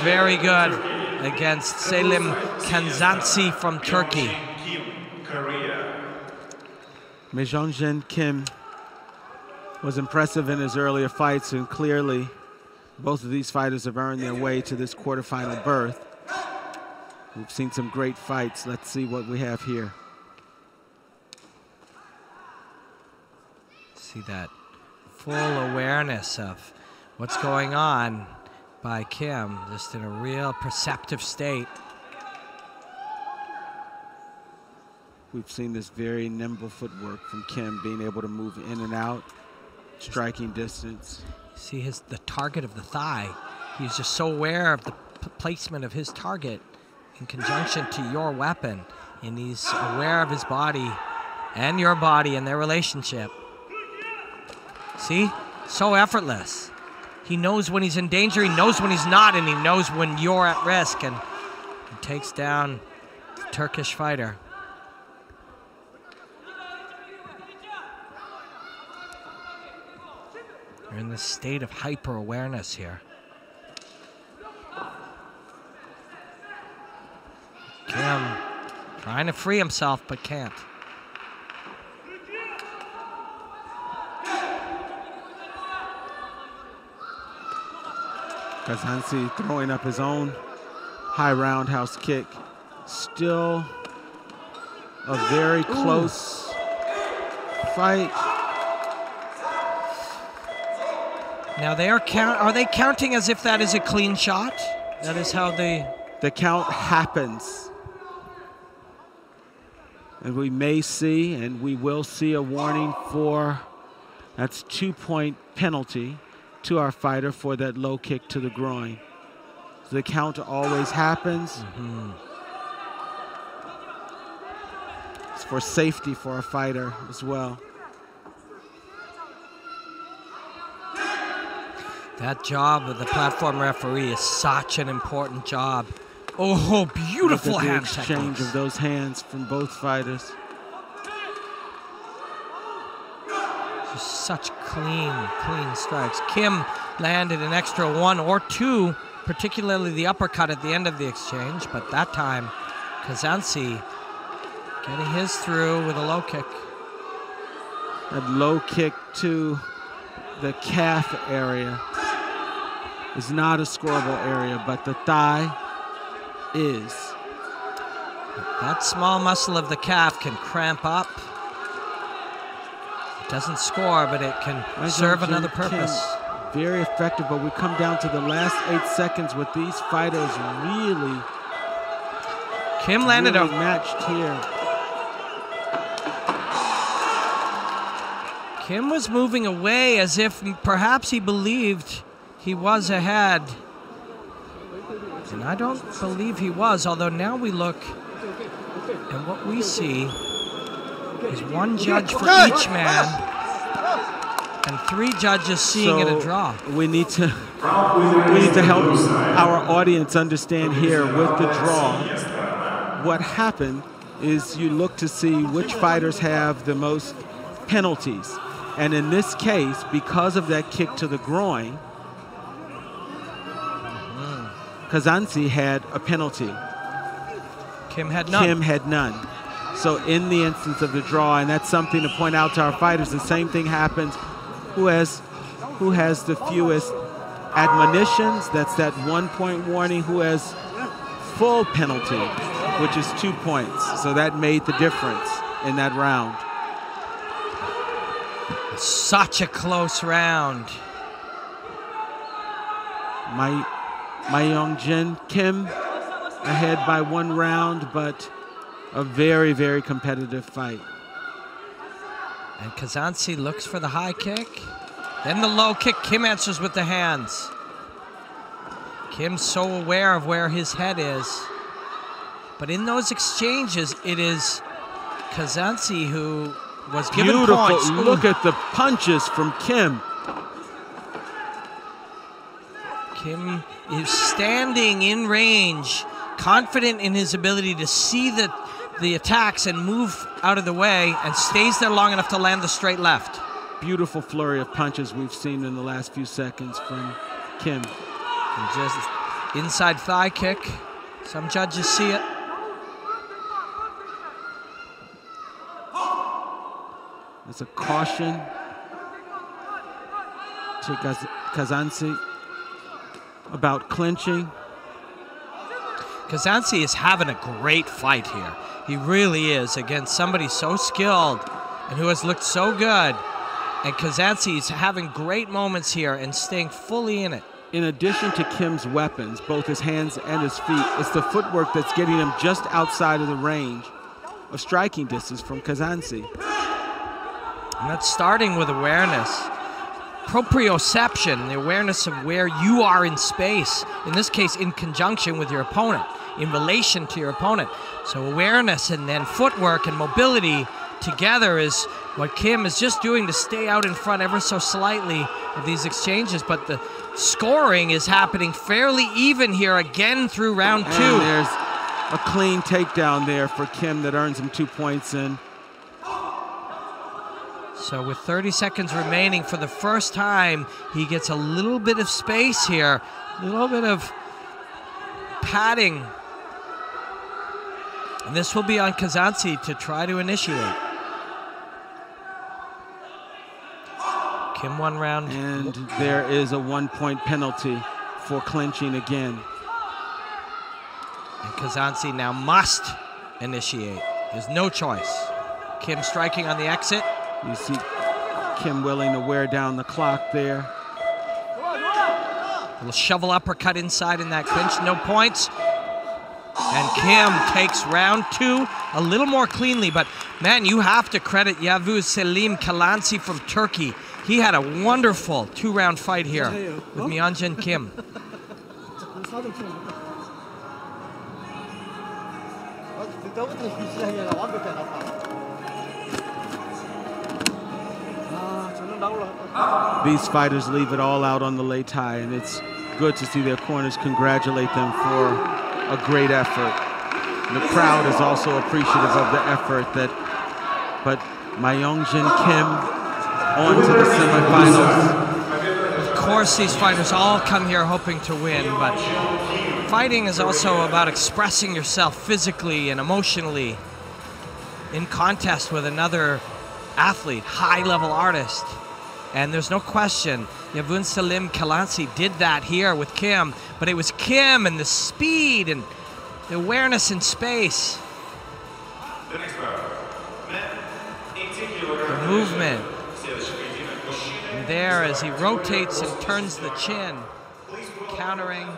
very good against Selim Kazancı from Turkey. Mejongjen Kim was impressive in his earlier fights, and clearly both of these fighters have earned their way to this quarterfinal berth. We've seen some great fights. Let's see what we have here. See that full awareness of what's going on by Kim, just in a real perceptive state. We've seen this very nimble footwork from Kim, being able to move in and out, striking distance. See the target of the thigh. He's just so aware of the placement of his target in conjunction to your weapon, and he's aware of his body and your body and their relationship. See? So effortless. He knows when he's in danger, he knows when he's not, and he knows when you're at risk, and he takes down the Turkish fighter. We're in this state of hyper-awareness here. Kim trying to free himself, but can't. Kazancı throwing up his own high roundhouse kick. Still a very close fight. Now are they counting as if that is a clean shot? That is how the count happens. And we may see, and we will see, a warning for, that's 2-point penalty to our fighter for that low kick to the groin. So the count always happens. It's for safety for a fighter as well. That job of the platform referee is such an important job. Oh, beautiful hand exchange of those hands from both fighters. Just such clean strikes. Kim landed an extra 1 or 2, particularly the uppercut at the end of the exchange, but that time Kazancı getting his through with a low kick. That low kick to the calf area is not a scoreable area, but the thigh is. That small muscle of the calf can cramp up. It doesn't score, but it can serve another purpose. Very effective, but we come down to the last 8 seconds with these fighters really Kim landed a matched here. Kim was moving away as if perhaps he believed he was ahead. And I don't believe he was, although now we look, and what we see is 1 judge for each man and 3 judges seeing it a draw. We need to help our audience understand here with the draw. What happened is you look to see which fighters have the most penalties. And in this case, because of that kick to the groin, Kazancı had a penalty. Kim had none. Kim had none. So in the instance of the draw, and that's something to point out to our fighters, the same thing happens. Who has the fewest admonitions? That's that 1-point warning. Who has full penalty, which is 2 points. So that made the difference in that round. Such a close round. Mejongjen Kim ahead by 1 round, but a very, very competitive fight. And Kazancı looks for the high kick. Then the low kick. Kim answers with the hands. Kim's so aware of where his head is. But in those exchanges, it is Kazancı who was given points. Look at the punches from Kim. Kim is standing in range, confident in his ability to see the attacks and move out of the way, and stays there long enough to land the straight left. Beautiful flurry of punches we've seen in the last few seconds from Kim. And just Inside thigh kick. Some judges see it. It's a caution to Kazan'da about clinching. Kazan'da is having a great fight here. He really is, against somebody so skilled and who has looked so good. And Kazan'da is having great moments here and staying fully in it. In addition to Kim's weapons, both his hands and his feet, it's the footwork that's getting him just outside of the range of striking distance from Kazan'da. And that's starting with awareness. Proprioception, the awareness of where you are in space, in this case in conjunction with your opponent, in relation to your opponent. So awareness and then footwork and mobility together is what Kim is just doing to stay out in front ever so slightly of these exchanges. But the scoring is happening fairly even here again through round 2. And there's a clean takedown there for Kim that earns him 2 points in. So with 30 seconds remaining, for the first time, he gets a little bit of space here, a little bit of padding. And this will be on Kazan'da to try to initiate. Kim 1 round. And there is a 1-point penalty for clinching again. And Kazan'da now must initiate. There's no choice. Kim striking on the exit. You see Kim willing to wear down the clock there. Little shovel uppercut inside in that clinch, no points. And Kim takes round 2 a little more cleanly, but man, you have to credit Yavuz Selim Kazancı'nın from Turkey. He had a wonderful 2-round fight here with Myeonjin Kim. These fighters leave it all out on the lei tai, and it's good to see their corners congratulate them for a great effort. The crowd is also appreciative of the effort but Myeonjin Kim on to the semifinals. Of course, these fighters all come here hoping to win, but fighting is also about expressing yourself physically and emotionally in contest with another athlete, high-level artist. And there's no question, Yavuz Selim Kazancı'nın did that here with Kim, but it was Kim and the speed and the awareness in space. The movement. And there as he rotates and turns the chin, countering